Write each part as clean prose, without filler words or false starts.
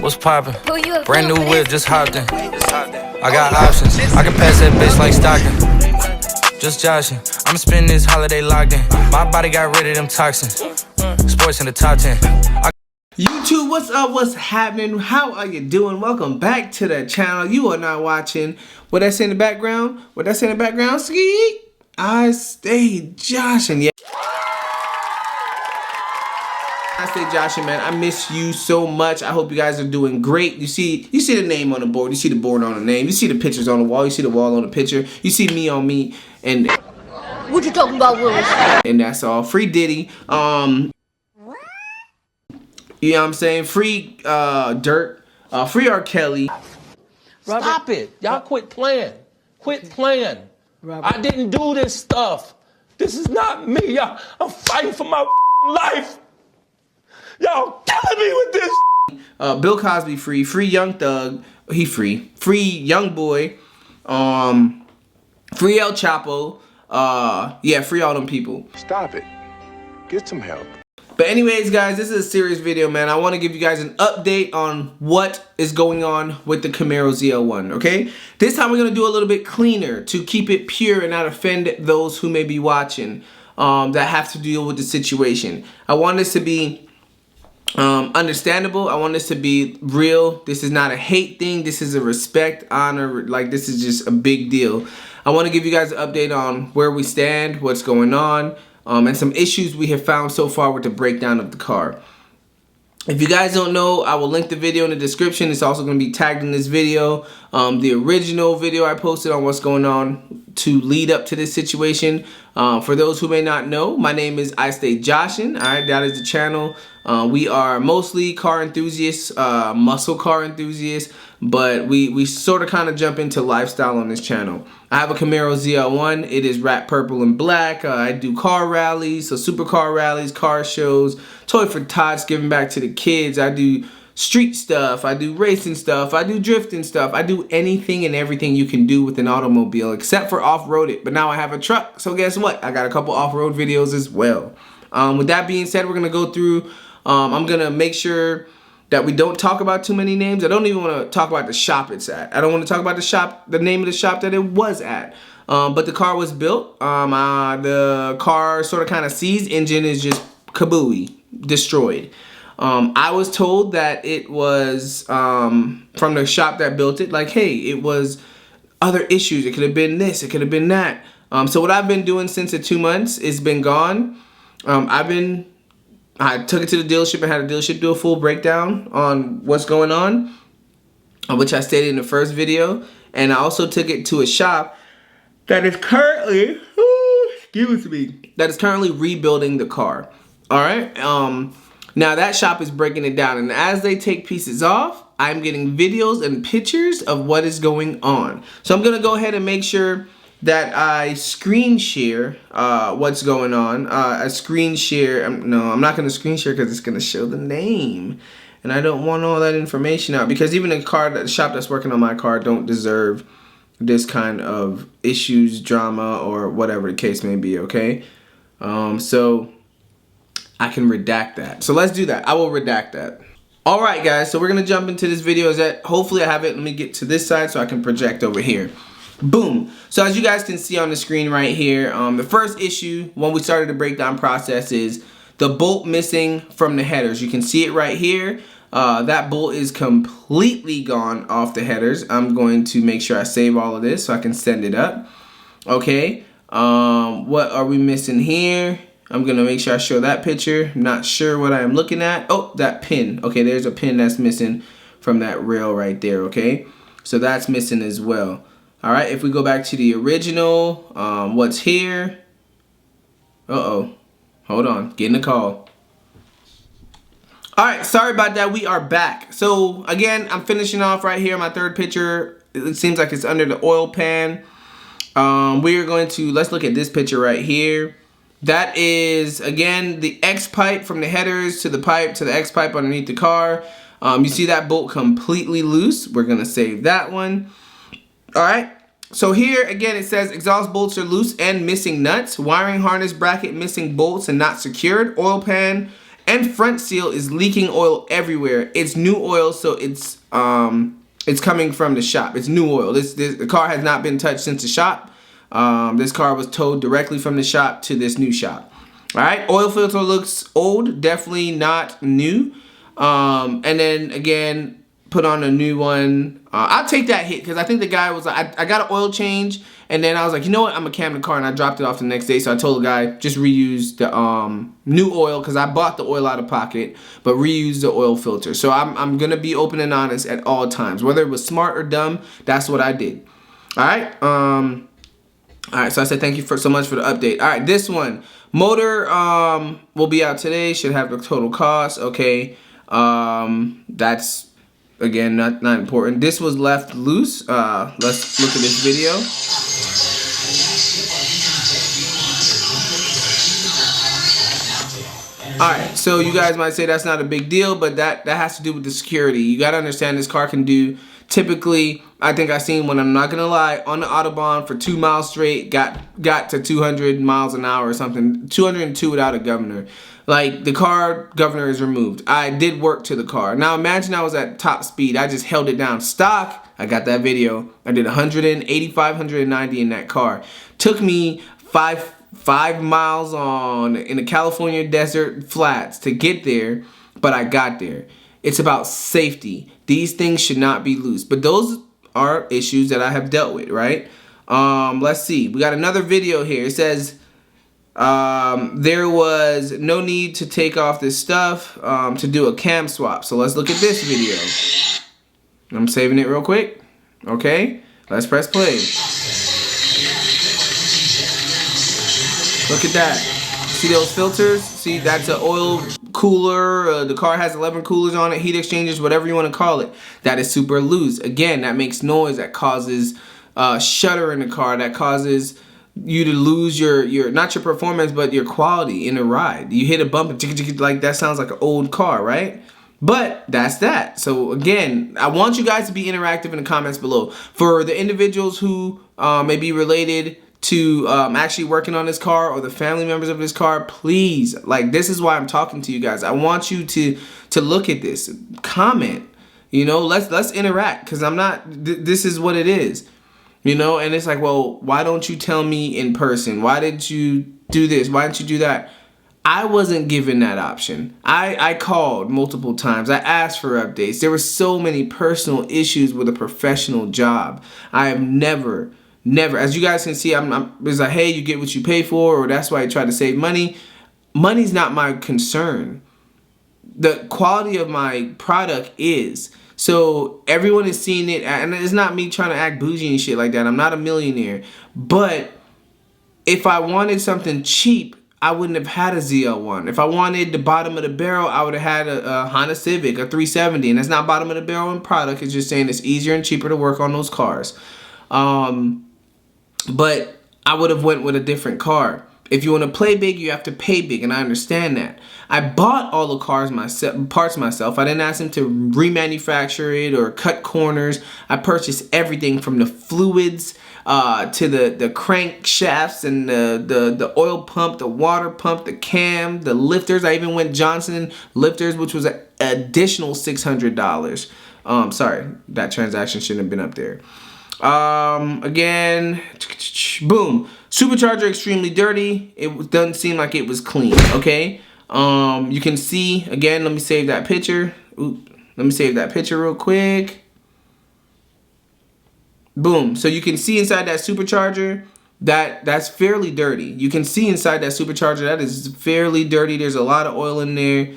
What's poppin'? Brand new whip, just hopped in. I got options. I can pass that bitch like Stockton. Just joshing. I'm spending this holiday locked in. My body got rid of them toxins. Sports in the top 10. YouTube, what's up? What's happening? How are you doing? Welcome back to the channel. You are not watching what I say in the background. What I say in the background? Ski. I stay joshing. Yeah. I stay joshing, man. I miss you so much. I hope you guys are doing great. You see the name on the board. You see the board on the name. You see the pictures on the wall. You see the wall on the picture. You see me on me. And what you talking about, Willis? And that's all. Free Diddy. You know what I'm saying? Free Dirt. Free R. Kelly. Robert, stop it. Y'all quit playing. Quit playing. Robert. I didn't do this stuff. This is not me. Y'all, I'm fighting for my life. Y'all killing me with this. Bill Cosby free. Free Young Thug. He free. Free Young Boy. Free El Chapo. Yeah, free all them people. Stop it. Get some help. But anyways, guys, this is a serious video, man. I want to give you guys an update on what is going on with the Camaro ZL1, okay? This time we're going to do a little bit cleaner to keep it pure and not offend those who may be watching that have to deal with the situation. I want this to be understandable. I want this to be real. This is not a hate thing. This is a respect, honor. Like, this is just a big deal. I want to give you guys an update on where we stand, what's going on, and some issues we have found so far with the breakdown of the car. If you guys don't know, I will link the video in the description. It's also going to be tagged in this video. The original video I posted on what's going on to lead up to this situation. For those who may not know, my name is I Stay Joshin'. Alright, that is the channel. We are mostly car enthusiasts, muscle car enthusiasts, but we sort of kind of jump into lifestyle on this channel. I have a Camaro ZL1. It is wrapped purple and black. I do car rallies, so supercar rallies, car shows, toy for tots, giving back to the kids. I do street stuff. I do racing stuff. I do drifting stuff. I do anything and everything you can do with an automobile except for off-road it. But now I have a truck, so guess what? I got a couple off-road videos as well. With that being said, we're going to go through, I'm going to make sure that we don't talk about too many names. I don't even want to talk about the shop it's at. I don't want to talk about the shop, the name of the shop that it was at. But the car was built. The car sort of kind of seized. Engine is just kabooey, destroyed. I was told that it was from the shop that built it, like, hey, it was other issues. It could have been this. It could have been that. So what I've been doing since the 2 months, it's been gone. I took it to the dealership and had a dealership do a full breakdown on what's going on, which I stated in the first video. And I also took it to a shop that is currently, that is currently rebuilding the car. All right. Now that shop is breaking it down, and as they take pieces off, I'm getting videos and pictures of what is going on. So I'm gonna go ahead and make sure that I screen share what's going on. I screen share. No, I'm not gonna screen share because it's gonna show the name, and I don't want all that information out because even the shop that's working on my car don't deserve this kind of issues, drama, or whatever the case may be. Okay, so I can redact that. So let's do that. I will redact that. All right, guys. So we're gonna jump into this video. Hopefully I have it. Let me get to this side so I can project over here. Boom. So as you guys can see on the screen right here, the first issue when we started the breakdown process is the bolt missing from the headers. You can see it right here. That bolt is completely gone off the headers. I'm going to make sure I save all of this so I can send it up. Okay. What are we missing here? I'm going to make sure I show that picture. I'm not sure what I am looking at. Oh, that pin. Okay, there's a pin that's missing from that rail right there, okay? So that's missing as well. All right, if we go back to the original, what's here? Uh-oh. Hold on, getting a call. All right, sorry about that. We are back. So, again, I'm finishing off right here. My third picture, it seems like it's under the oil pan. We are going to, let's look at this picture right here. That is, again, the X pipe from the headers to the pipe to the X pipe underneath the car. You see that bolt completely loose. We're going to save that one. All right. So here, again, it says exhaust bolts are loose and missing nuts. Wiring harness bracket missing bolts and not secured. Oil pan and front seal is leaking oil everywhere. It's new oil, so it's coming from the shop. It's new oil. The car has not been touched since the shop. This car was towed directly from the shop to this new shop. All right, oil filter looks old, definitely not new. And then again, put on a new one. I'll take that hit because I think the guy was like, I got an oil change, and then I was like, you know what, I'm gonna cam the car, and I dropped it off the next day. So I told the guy, just reuse the new oil because I bought the oil out of pocket, but reuse the oil filter. So I'm gonna be open and honest at all times, whether it was smart or dumb. That's what I did. All right. All right. So I said thank you so much for the update. All right, this one motor will be out today. Should have the total cost. Okay. That's again not important. This was left loose. Let's look at this video. Alright, so you guys might say that's not a big deal, but that has to do with the security. You gotta understand this car can do, typically, I think I seen when, I'm not gonna lie, on the Autobahn for 2 miles straight, got to 200 miles an hour or something, 202 without a governor. Like, the car governor is removed. I did work to the car. Now imagine I was at top speed. I just held it down. Stock, I got that video. I did 185, 190 in that car. Took me 5 miles in the California desert flats to get there, but I got there. It's about safety. These things should not be loose. But those are issues that I have dealt with, right? Let's see. We got another video here. It says, there was no need to take off this stuff to do a cam swap. So let's look at this video. I'm saving it real quick. Okay, let's press play. Look at that. See those filters? See, that's an oil cooler. The car has 11 coolers on it, heat exchangers, whatever you want to call it. That is super loose. Again, that makes noise. That causes shudder in the car. That causes you to lose your not your performance, but your quality in a ride. You hit a bump and like that sounds like an old car, right? But that's that. So again, I want you guys to be interactive in the comments below. For the individuals who may be related to actually working on this car, or the family members of this car, please, like, this is why I'm talking to you guys. I want you to look at this, comment, you know, let's interact, because I'm not, this is what it is, you know. And it's like, well, why don't you tell me in person? Why did you do this? Why didn't you do that? I wasn't given that option. I called multiple times. I asked for updates. There were so many personal issues with a professional job. I have never, as you guys can see, it's like, hey, you get what you pay for, or that's why I try to save money. Money's not my concern. The quality of my product is. So everyone is seeing it, and it's not me trying to act bougie and shit like that. I'm not a millionaire. But if I wanted something cheap, I wouldn't have had a ZL1. If I wanted the bottom of the barrel, I would have had a Honda Civic, a 370. And that's not bottom of the barrel in product. It's just saying it's easier and cheaper to work on those cars. But I would have went with a different car. If you want to play big, you have to pay big, and I understand that. I bought all the parts myself. I didn't ask them to remanufacture it or cut corners. I purchased everything from the fluids to the crankshafts and the oil pump, the water pump, the cam, the lifters. I even went Johnson lifters, which was an additional $600. Sorry, that transaction shouldn't have been up there. Again, boom. Supercharger extremely dirty. It doesn't seem like it was clean, okay? You can see, again, let me save that picture. Let me save that picture real quick. Boom. So you can see inside that supercharger that's fairly dirty. You can see inside that supercharger that is fairly dirty. There's a lot of oil in there.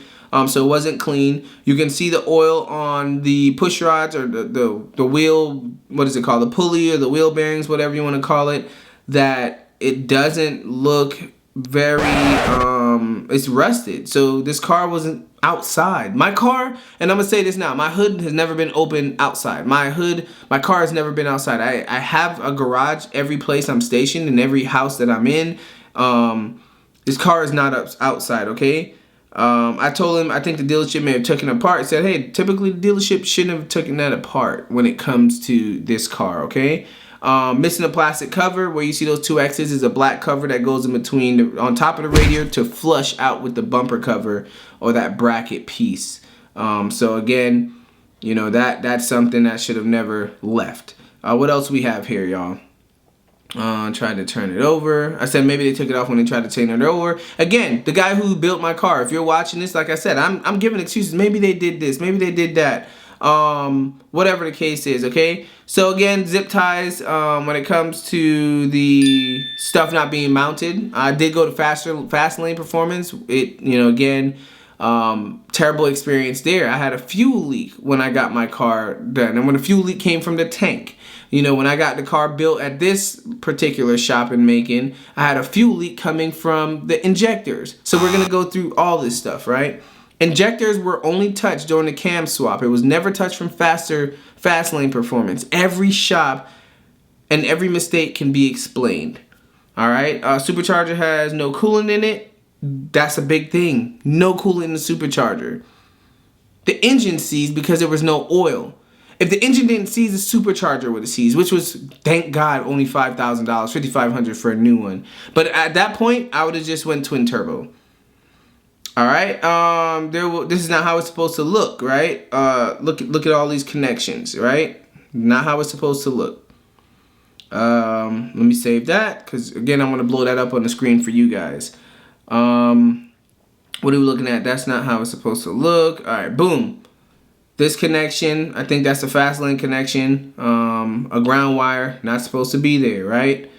So it wasn't clean. You can see the oil on the push rods, or the wheel, what is it called? The pulley or the wheel bearings, whatever you want to call it, that it doesn't look very, it's rusted. So this car wasn't outside. My car, and I'm going to say this now, my hood has never been open outside. My car has never been outside. I have a garage every place I'm stationed, in every house that I'm in. This car is not outside, okay? I told him I think the dealership may have taken it apart. He said, hey, typically the dealership shouldn't have taken that apart when it comes to this car, okay? Missing a plastic cover. Where you see those two X's is a black cover that goes in between on top of the radiator to flush out with the bumper cover or that bracket piece. So again, you know, that's something that should have never left. What else we have here, y'all? Tried to turn it over. I said maybe they took it off when they tried to turn it over. Again, the guy who built my car, if you're watching this, like I said, I'm giving excuses. Maybe they did this, maybe they did that. Whatever the case is, okay? So again, zip ties, when it comes to the stuff not being mounted, I did go to fast lane performance. It, you know, again, terrible experience there. I had a fuel leak when I got my car done. And when the fuel leak came from the tank, you know, when I got the car built at this particular shop in Macon, I had a fuel leak coming from the injectors. So we're going to go through all this stuff, right? Injectors were only touched during the cam swap. It was never touched from fast lane performance. Every shop and every mistake can be explained. All right. Supercharger has no coolant in it. That's a big thing. No coolant in the supercharger. The engine seized because there was no oil. If the engine didn't seize, the supercharger would have seized, which was, thank God, only $5,000, $5,500 for a new one. But at that point, I would have just went twin turbo. All right. This is not how it's supposed to look, right? Look at all these connections, right? Not how it's supposed to look. Let me save that because again, I'm gonna blow that up on the screen for you guys. What are we looking at? That's not how it's supposed to look. All right, boom. This connection, I think that's a fast lane connection. A ground wire, not supposed to be there, right?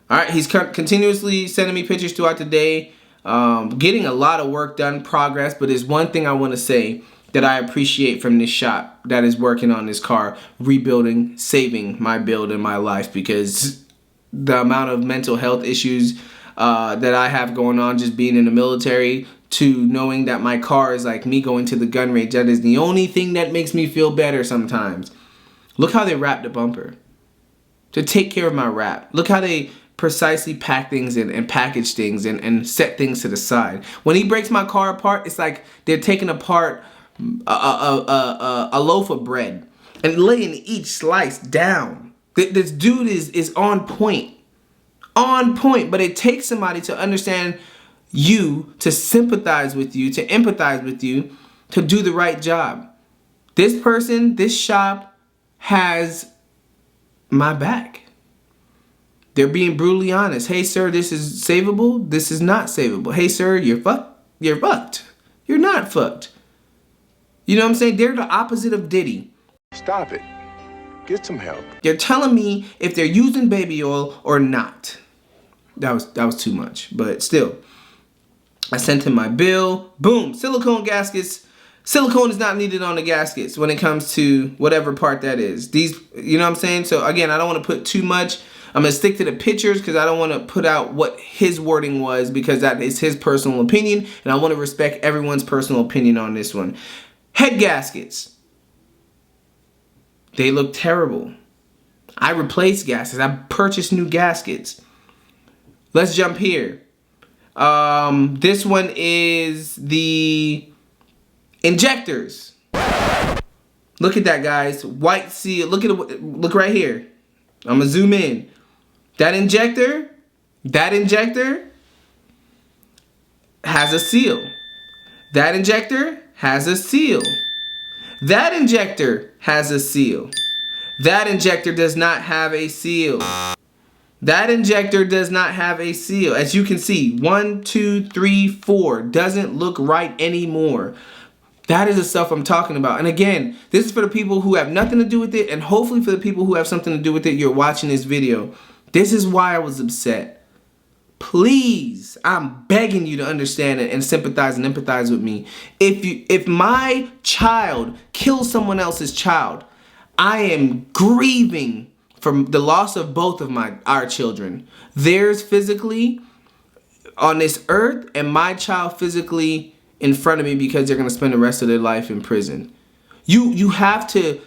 All right, he's continuously sending me pictures throughout the day. Getting a lot of work done, progress, but there's one thing I want to say that I appreciate from this shop that is working on this car, rebuilding, saving my build in my life, because the amount of mental health issues that I have going on just being in the military, to knowing that my car is like me going to the gun range. That is the only thing that makes me feel better sometimes. Look how they wrap the bumper to take care of my wrap. Look how they precisely pack things in and package things and set things to the side. When he breaks my car apart, it's like they're taking apart a loaf of bread and laying each slice down. This dude is on point. On point. But it takes somebody to understand you, to sympathize with you, to empathize with you, to do the right job. This person, this shop has my back. They're being brutally honest. Hey, sir, this is savable. This is not savable. Hey, sir, you're fucked. You're fucked. You're not fucked. You know what I'm saying? They're the opposite of Diddy. Stop it. Get some help. They're telling me if they're using baby oil or not. That was too much, but still. I sent him my bill. Boom, silicone gaskets. Silicone is not needed on the gaskets when it comes to whatever part that is. These, you know what I'm saying? So again, I don't want to put too much. I'm going to stick to the pictures because I don't want to put out what his wording was, because that is his personal opinion, and I want to respect everyone's personal opinion on this one. Head gaskets. They look terrible. I replaced gaskets. I purchased new gaskets. Let's jump here. This one is the injectors. Look at that, guys. White seal. Look at it. Look right here. I'm gonna zoom in. That injector has a seal. That injector has a seal. That injector has a seal. That injector does not have a seal. That injector does not have a seal. As you can see, 1, 2, 3, 4 doesn't look right anymore. That is the stuff I'm talking about. And again, this is for the people who have nothing to do with it, and hopefully for the people who have something to do with it, you're watching this video. This is why I was upset. Please, I'm begging you to understand it and sympathize and empathize with me. If my child kills someone else's child, I am grieving for the loss of both of our children. Theirs physically on this earth, and my child physically in front of me, because they're gonna spend the rest of their life in prison. You have to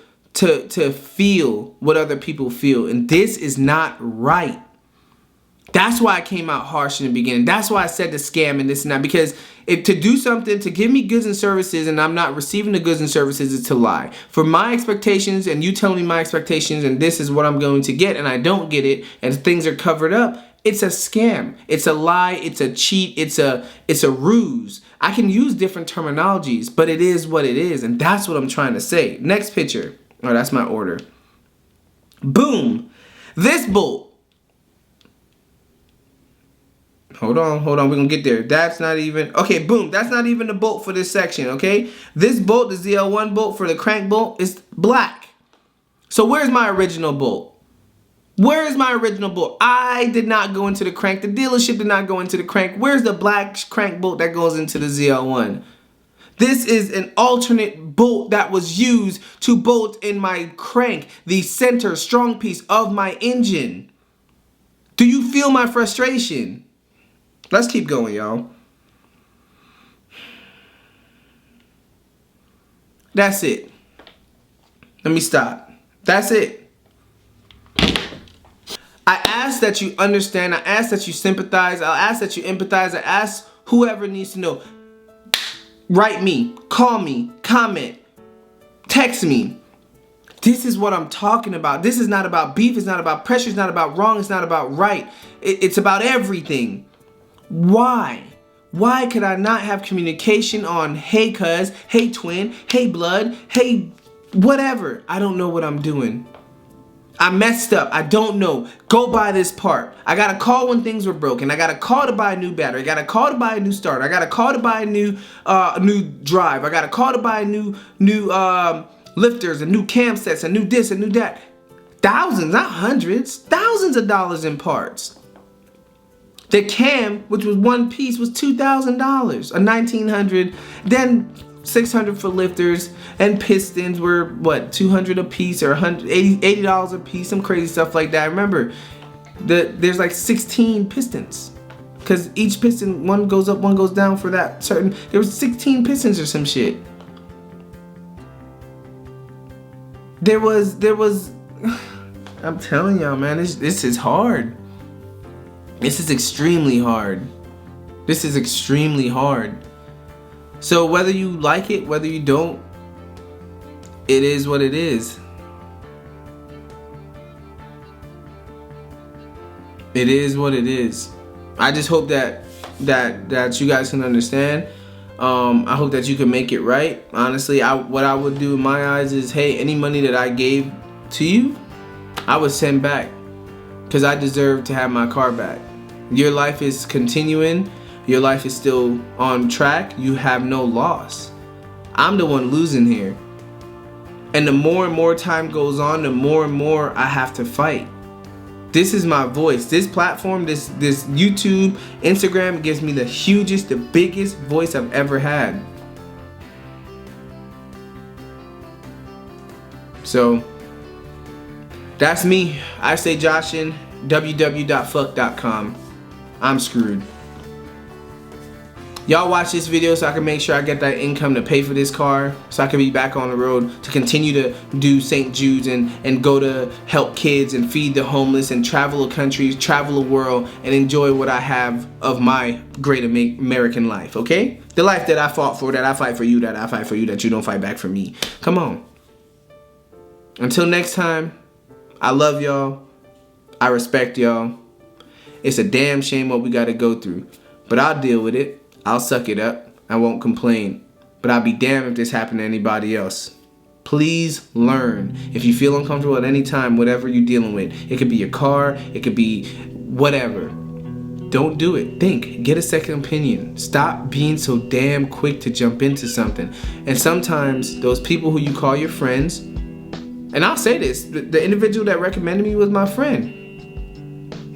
feel what other people feel, and this is not right. That's why I came out harsh in the beginning. That's why I said the scam and this and that. Because if to do something, to give me goods and services, and I'm not receiving the goods and services, is to lie. For my expectations, and you telling me my expectations, and this is what I'm going to get, and I don't get it, and things are covered up, it's a scam. It's a lie. It's a cheat. It's a ruse. I can use different terminologies, but it is what it is, and that's what I'm trying to say. Next picture. Oh, that's my order. Boom. This bolt. Hold on, we're gonna get there. That's not even, okay, boom, that's not even the bolt for this section, okay? This bolt, the ZL1 bolt for the crank bolt, is black. So where's my original bolt? Where is my original bolt? I did not go into the crank. The dealership did not go into the crank. Where's the black crank bolt that goes into the ZL1? This is an alternate bolt that was used to bolt in my crank, the center strong piece of my engine. Do you feel my frustration? Let's keep going, y'all. That's it. Let me stop. That's it. I ask that you understand. I ask that you sympathize. I'll ask that you empathize. I ask whoever needs to know. Write me. Call me. Comment. Text me. This is what I'm talking about. This is not about beef. It's not about pressure. It's not about wrong. It's not about right. It's about everything. Why? Why could I not have communication on, hey cuz, hey twin, hey blood, hey whatever? I don't know what I'm doing. I messed up. I don't know. Go buy this part. I got a call when things were broken. I got a call to buy a new battery. I got a call to buy a new starter. I got a call to buy a new drive. I got a call to buy a new lifters, a new cam sets, a new this, a new that. Thousands, not hundreds, thousands of dollars in parts. The cam, which was one piece, was $2,000, a $1,900. Then $600 for lifters, and pistons were what, $200 a piece or $80 a piece, some crazy stuff like that. Remember, there's like 16 pistons, because each piston, one goes up, one goes down for that certain. There was 16 pistons or some shit. There was. I'm telling y'all, man, this is hard. This is extremely hard. This is extremely hard. So whether you like it, whether you don't, it is what it is. It is what it is. I just hope that you guys can understand. I hope that you can make it right. Honestly, what I would do in my eyes is, hey, any money that I gave to you, I would send back, because I deserve to have my car back. Your life is continuing. Your life is still on track. You have no loss. I'm the one losing here. And the more and more time goes on, the more and more I have to fight. This is my voice. This platform, this YouTube, Instagram gives me the hugest, the biggest voice I've ever had. So that's me. I say Joshin, www.fuck.com. I'm screwed. Y'all watch this video so I can make sure I get that income to pay for this car, so I can be back on the road to continue to do St. Jude's and go to help kids and feed the homeless and travel the countries, travel the world, and enjoy what I have of my great American life, okay? The life that I fought for, that I fight for you, that I fight for you, that you don't fight back for me. Come on. Until next time, I love y'all. I respect y'all. It's a damn shame what we gotta go through, but I'll deal with it. I'll suck it up. I won't complain. But I'll be damned if this happened to anybody else. Please learn. If you feel uncomfortable at any time, whatever you're dealing with, it could be your car, it could be whatever. Don't do it. Think. Get a second opinion. Stop being so damn quick to jump into something. And sometimes those people who you call your friends, and I'll say this, the individual that recommended me was my friend.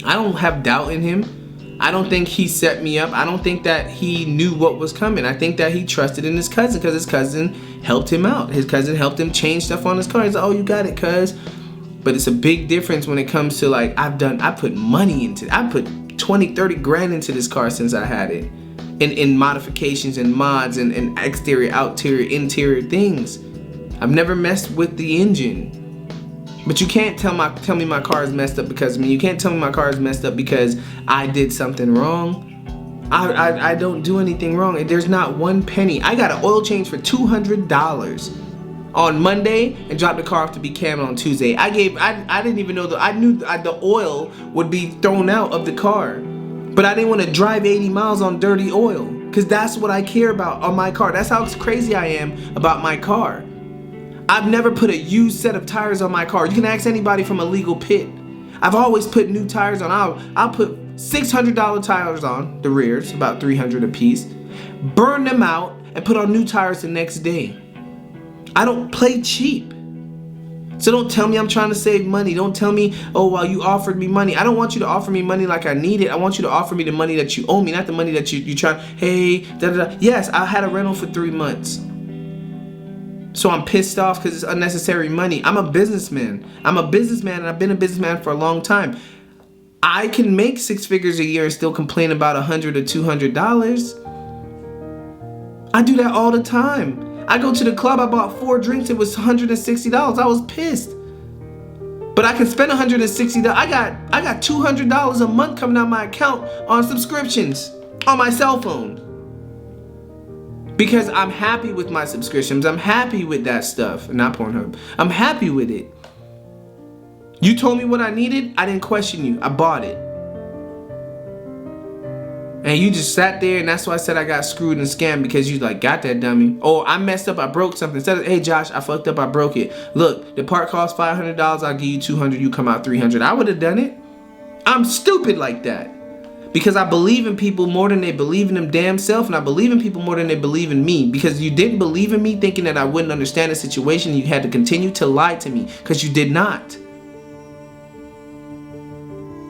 I don't have doubt in him. I don't think he set me up. I don't think that he knew what was coming. I think that he trusted in his cousin, because his cousin helped him out. His cousin helped him change stuff on his car. He's like, oh, you got it, cuz. But it's a big difference when it comes to, like, I put money into it. I put 20, 30 grand into this car since I had it. In modifications and mods and exterior, interior things. I've never messed with the engine. But you can't tell me my car is messed up because of me. You can't tell me my car is messed up because I did something wrong. I don't do anything wrong. There's not one penny. I got an oil change for $200 on Monday and dropped the car off to be canned on Tuesday. I didn't even know I knew the oil would be thrown out of the car, but I didn't want to drive 80 miles on dirty oil because that's what I care about on my car. That's how crazy I am about my car. I've never put a used set of tires on my car. You can ask anybody from a legal pit. I've always put new tires on. I'll put $600 tires on the rears, about $300 a piece, burn them out, and put on new tires the next day. I don't play cheap. So don't tell me I'm trying to save money. Don't tell me, oh, well, you offered me money. I don't want you to offer me money like I need it. I want you to offer me the money that you owe me, not the money that you try. Hey, da-da-da. Yes, I had a rental for 3 months. So I'm pissed off because it's unnecessary money. I'm a businessman. I'm a businessman, and I've been a businessman for a long time. I can make 6 figures a year and still complain about $100 or $200. I do that all the time. I go to the club, I bought 4 drinks, it was $160. I was pissed. But I can spend $160. I got $200 a month coming out my account on subscriptions on my cell phone. Because I'm happy with my subscriptions. I'm happy with that stuff. Not Pornhub. I'm happy with it. You told me what I needed. I didn't question you. I bought it. And you just sat there, and that's why I said I got screwed and scammed, because you like, got that, dummy. Oh, I messed up. I broke something. Instead of, hey, Josh, I fucked up. I broke it. Look, the part costs $500. I'll give you $200. You come out $300. I would have done it. I'm stupid like that. Because I believe in people more than they believe in them damn self, and I believe in people more than they believe in me. Because you didn't believe in me, thinking that I wouldn't understand the situation. You had to continue to lie to me, because you did not.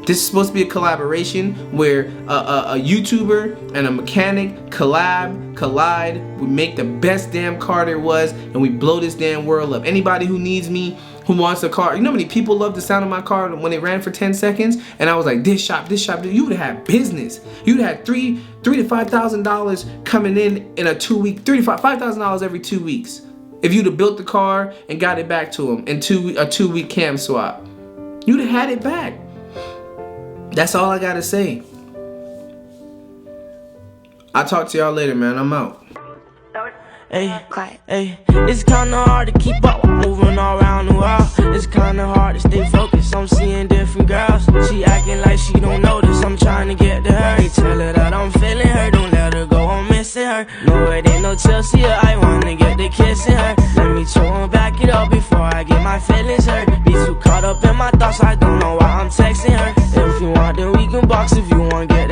This is supposed to be a collaboration where a YouTuber and a mechanic collide. We make the best damn car there was, and we blow this damn world up. Anybody who needs me, who wants a car, you know how many people love the sound of my car when it ran for 10 seconds? And I was like, this shop, you would have had business. You'd have had $3,000 to $5,000 coming in a 2 week, $5,000 every 2 weeks. If you'd have built the car and got it back to them in a 2 week cam swap, you'd have had it back. That's all I gotta say. I'll talk to y'all later, man. I'm out. Hey, it's kinda hard to keep up, moving all around the world. It's kinda hard to stay focused, I'm seeing different girls. She acting like she don't notice, I'm trying to get to her. Hey, tell her that I'm feeling her, don't let her go, I'm missing her. No, it ain't no Chelsea, I wanna get the kissing her. Let me chill and back it up before I get my feelings hurt. Be too caught up in my thoughts, I don't know why I'm texting her. If you want, then we can box, if you want, get it.